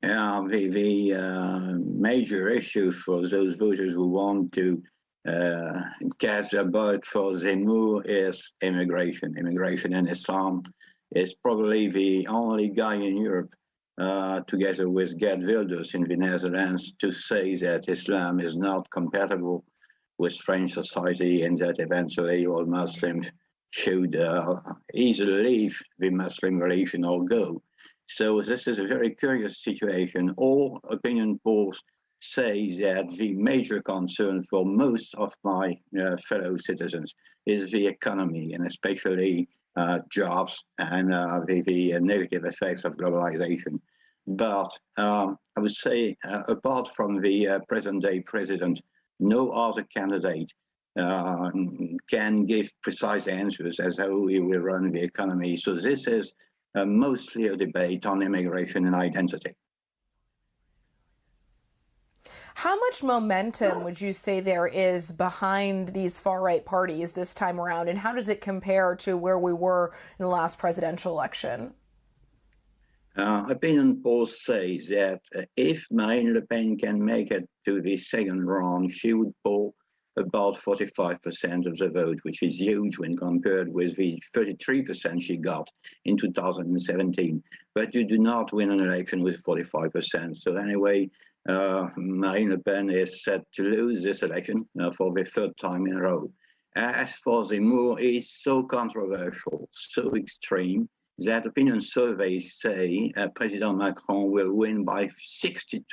The major issue for those voters who want to cast their vote for Zemmour is immigration. Immigration and Islam is probably the only guy in Europe, together with Geert Wilders in the Netherlands, to say that Islam is not compatible with French society and that eventually all Muslims should either leave the Muslim religion or go. So this is a very curious situation. All opinion polls say that the major concern for most of my fellow citizens is the economy, and especially jobs and the negative effects of globalization. But I would say, apart from the present-day president, no other candidate can give precise answers as how we will run the economy. So this is mostly a debate on immigration and identity. How much momentum would you say there is behind these far-right parties this time around, and how does it compare to where we were in the last presidential election? Opinion polls say that if Marine Le Pen can make it to the second round, she would poll about 45% of the vote, which is huge when compared with the 33% she got in 2017. But you do not win an election with 45%. So anyway, Marine Le Pen is set to lose this election for the third time in a row. As for Zemmour, it's so controversial, so extreme, that opinion surveys say President Macron will win by 62%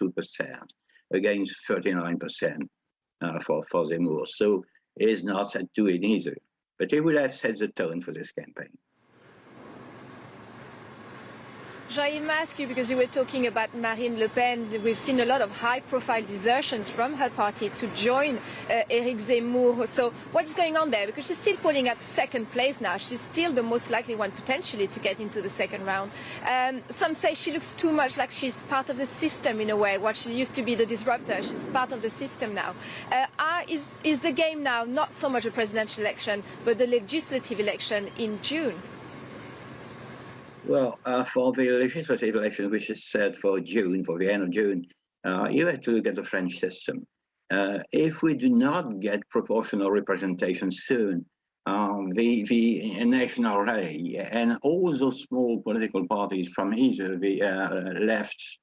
against 39%. For Zemmour. So he's not set to it either. But he would have set the tone for this campaign. Jean-Yves, may I ask you, because you were talking about Marine Le Pen, we've seen a lot of high-profile desertions from her party to join Éric Zemmour. So what's going on there? Because she's still polling at second place now. She's still the most likely one potentially to get into the second round. Some say she looks too much like she's part of the system in a way. What she used to be the disruptor, she's part of the system now. Is the game now not so much a presidential election, but the legislative election in June? Well, for the legislative election, which is set for June, for the end of June, you have to look at the French system. If we do not get proportional representation soon, the National Rally and all those small political parties from either the left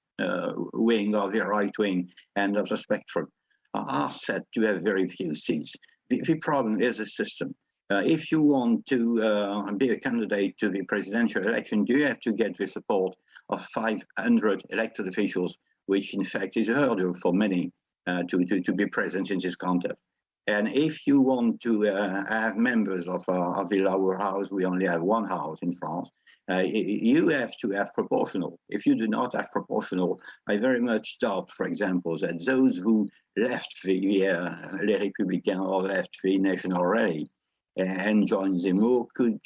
wing or the right wing end of the spectrum are set to have very few seats. The problem is the system. If you want to be a candidate to the presidential election, you have to get the support of 500 elected officials, which in fact is a hurdle for many to be present in this contest. And if you want to have members of the lower house, we only have one house in France, you have to have proportional. If you do not have proportional, I very much doubt, for example, that those who left the Les Républicains or left the National Rally and joined Zemmour could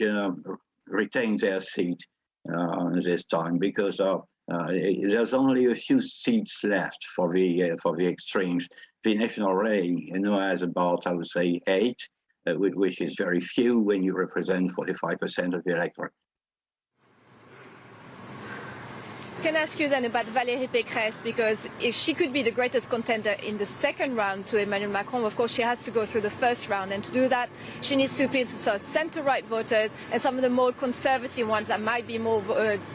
retain their seat this time, because there's only a few seats left for the extremes. The National Rally has about, I would say, 8, which is very few when you represent 45% of the electorate. Can I ask you then about Valérie Pécresse, because if she could be the greatest contender in the second round to Emmanuel Macron, of course she has to go through the first round, and to do that she needs to appeal to centre-right voters and some of the more conservative ones that might be more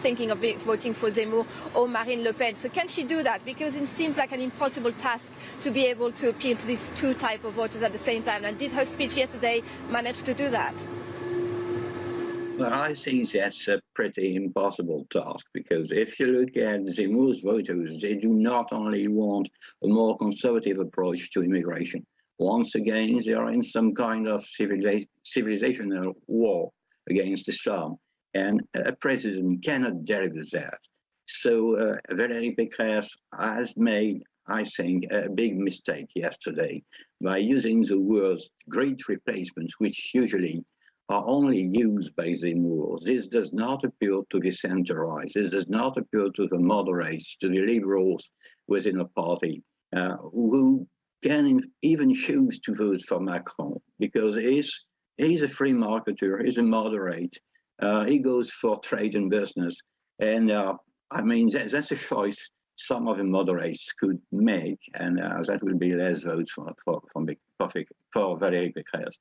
thinking of voting for Zemmour or Marine Le Pen. So can she do that? Because it seems like an impossible task to be able to appeal to these two types of voters at the same time, and did her speech yesterday manage to do that? Well, I think that's a pretty impossible task, because if you look at Zemmour's voters, they do not only want a more conservative approach to immigration. Once again, they are in some kind of civilizational war against Islam, and a president cannot deliver that. So Valérie Pécresse has made, I think, a big mistake yesterday by using the words great replacements, which usually are only used by Zemmour. This does not appeal to the center-right. This does not appeal to the moderates, to the liberals within a party, who can even choose to vote for Macron, because he's a free marketer, he's a moderate, he goes for trade and business. And I mean, that's a choice some of the moderates could make, and that will be less votes for Valérie Pécresse.